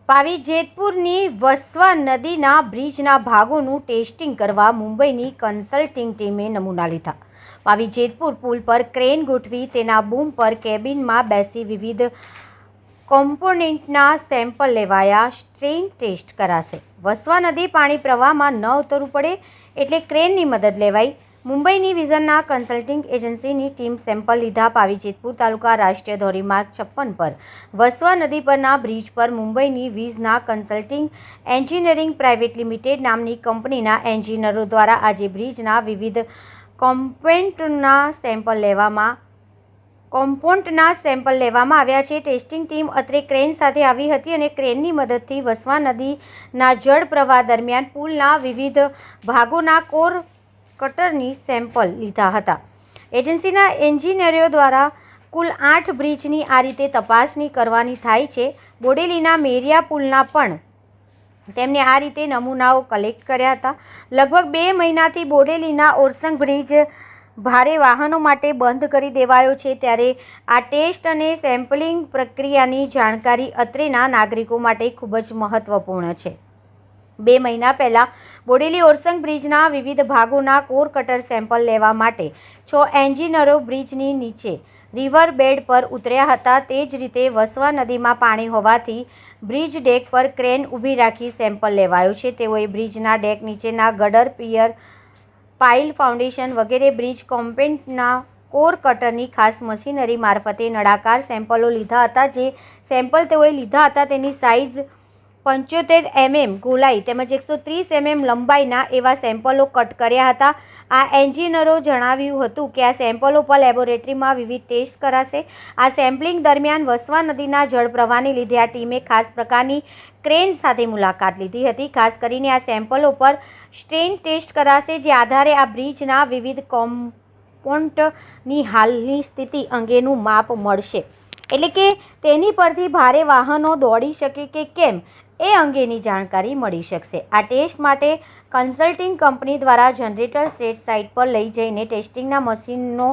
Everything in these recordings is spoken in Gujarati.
પાવી જેતપુરની વસવા નદીના બ્રિજના ભાગોનું ટેસ્ટિંગ કરવા મુંબઈની કન્સલ્ટિંગ ટીમે નમૂના લીધા। પાવી જેતપુર પુલ પર ક્રેન ગોઠવી તેના બૂમ પર કેબિનમાં બેસી વિવિધ કોમ્પોનેન્ટના સેમ્પલ લેવાયા। સ્ટ્રેન ટેસ્ટ કરાશે। વસવા નદી પાણી પ્રવાહમાં ન ઉતરવું પડે એટલે ક્રેનની મદદ લેવાઈ। મુંબઈની વિઝનના કન્સલ્ટિંગ એજન્સીની ટીમ સેમ્પલ લીધા। પાવી જેતપુર તાલુકા રાષ્ટ્રીય ધોરીમાર્ગ 56 પર વસવા નદી પરના બ્રિજ પર મુંબઈની વીઝના કન્સલ્ટિંગ એન્જિનિયરિંગ પ્રાઇવેટ લિમિટેડ નામની કંપનીના એન્જિનિયરો દ્વારા આજે બ્રિજના વિવિધ કોમ્પોનેન્ટના સેમ્પલ લેવામાં આવ્યા છે। ટેસ્ટિંગ ટીમ અત્રે ક્રેન સાથે આવી હતી અને ક્રેનની મદદથી વસવા નદીના જળ પ્રવાહ દરમિયાન પુલના વિવિધ ભાગોના કોર કટરની સેમ્પલ લીધા હતા। એજન્સીના એન્જિનિયરો દ્વારા કુલ 8 બ્રિજની આ રીતે તપાસણી કરવાની થાય છે। બોડેલીના મેરિયા પુલના પણ તેમને આ રીતે નમૂનાઓ કલેક્ટ કર્યા હતા। લગભગ 2 મહિનાથી બોડેલીના ઓરસંગ બ્રિજ ભારે વાહનો માટે બંધ કરી દેવાયો છે, ત્યારે આ ટેસ્ટ અને સેમ્પલિંગ પ્રક્રિયાની જાણકારી અત્રેના નાગરિકો માટે ખૂબ જ મહત્વપૂર્ણ છે। 2 મહિના પહેલા બોડેલી ઓરસંગ બ્રિજના વિવિધ ભાગોના કોર કટર સેમ્પલ લેવા માટે 6 એન્જિનિયરો બ્રિજની નીચે રિવર બેડ પર ઉતર્યા હતા। તે જ રીતે વસવા નદીમાં પાણી હોવાથી બ્રિજ ડેક પર ક્રેન ઊભી રાખી સેમ્પલ લેવાયો છે। તેઓએ બ્રિજના ડેક નીચેના ગડર, પિયર, પાઇલ, ફાઉન્ડેશન વગેરે બ્રિજ કોમ્પોનેન્ટના કોર કટરની ખાસ મશીનરી મારફતે નળાકાર સેમ્પલો લીધા હતા। જે સેમ્પલ તેઓએ લીધા હતા તેની સાઇઝ 75 mm ગોલાઈ તેમજ 130 mm લંબાઈના એવા સેમ્પલો કટ કર્યા હતા। આ એન્જિનિયરો જણાવ્યું હતું કે આ સેમ્પલો પર લેબોરેટરીમાં વિવિધ ટેસ્ટ કરાશે। આ સેમ્પલિંગ દરમિયાન વસવા નદીના જળપ્રવાહને લીધે આ ટીમે ખાસ પ્રકારની ક્રેન સાથે મુલાકાત લીધી હતી। ખાસ કરીને આ સેમ્પલો પર સ્ટ્રેન ટેસ્ટ કરાશે, જે આધારે આ બ્રિજના વિવિધ કોમ્પોનેન્ટની હાલની સ્થિતિ અંગેનું માપ મળશે, એટલે કે તેની પરથી ભારે વાહનો દોડી શકે કે કેમ એ અંગેની જાણકારી મળી શકશે। આ ટેસ્ટ માટે કન્સલ્ટિંગ કંપની દ્વારા જનરેટર સેટ સાઇટ પર લઈ જઈને ટેસ્ટિંગના મશીનો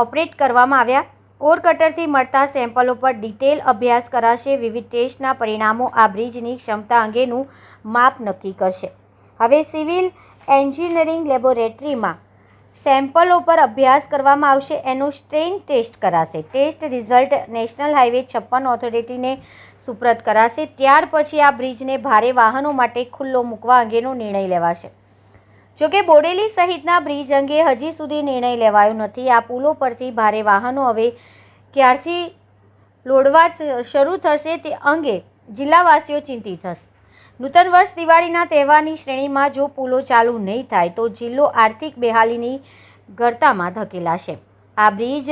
ઓપરેટ કરવામાં આવ્યા। કોર કટરથી મળતા સેમ્પલો પર ડિટેલ અભ્યાસ કરાશે। વિવિધ ટેસ્ટના પરિણામો આ બ્રિજની ક્ષમતા અંગેનું માપ નક્કી કરશે। હવે સિવિલ એન્જિનિયરિંગ લેબોરેટરીમાં સેમ્પલો પર અભ્યાસ કરવામાં આવશે, એનો સ્ટ્રેન ટેસ્ટ કરાશે। ટેસ્ટ રિઝલ્ટ નેશનલ હાઈવે 56 ઓથોરિટીને સુપ્રત કરાશે। ત્યાર પછી આ બ્રિજને ભારે વાહનો માટે ખુલ્લો મૂકવા અંગેનો નિર્ણય લેવાશે। જોકે બોડેલી સહિતના બ્રિજ અંગે હજી સુધી નિર્ણય લેવાયો નથી। આ પુલો પરથી ભારે વાહનો હવે ક્યારથી લોડવા શરૂ થશે તે અંગે જિલ્લાવાસીઓ ચિંતિત થશે। નૂતન વર્ષ દિવાળીના તહેવારની શ્રેણીમાં જો પુલો ચાલુ નહીં થાય તો જિલ્લો આર્થિક બેહાલીની ગર્તામાં ધકેલાશે। આ બ્રિજ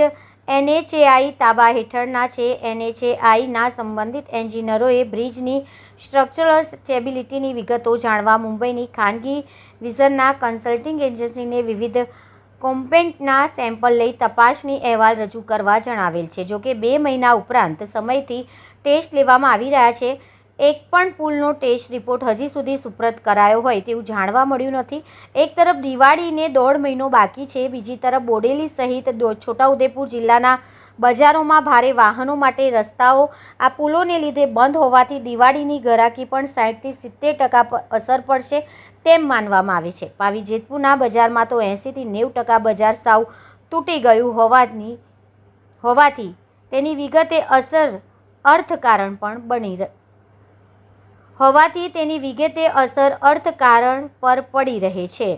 NHAI તાબા હેઠળના છે। NHAIના સંબંધિત એન્જિનિયરોએ બ્રિજની સ્ટ્રક્ચરલ સ્ટેબિલિટીની વિગતો જાણવા મુંબઈની ખાનગી વિઝનના કન્સલ્ટિંગ એજન્સીને વિવિધ કોમ્પોનેન્ટના સેમ્પલ લઈ તપાસણી અહેવાલ રજૂ કરવા જણાવેલ છે। જોકે 2 મહિના ઉપરાંત સમયથી ટેસ્ટ લેવામાં આવી રહ્યા છે। એક પણ પુલનો ટેસ્ટ રિપોર્ટ હજી સુધી સુપ્રત કરાયો હોય તેવું જાણવા મળ્યું નથી। એક તરફ દિવાળીને 1.5 મહિનો બાકી છે, બીજી તરફ બોડેલી સહિત છોટાઉદેપુર જિલ્લાના બજારોમાં ભારે વાહનો માટે રસ્તાઓ આ પુલોને લીધે બંધ હોવાથી દિવાળીની ગરાકી પણ 60 થી 70% અસર પડશે તેમ માનવામાં આવે છે। પાવી જેતપુરના બજારમાં તો 80 થી 90% બજાર સાવ તૂટી ગયું હોવાથી તેની વિગતે અસર અર્થકારણ પર પડી રહે છે।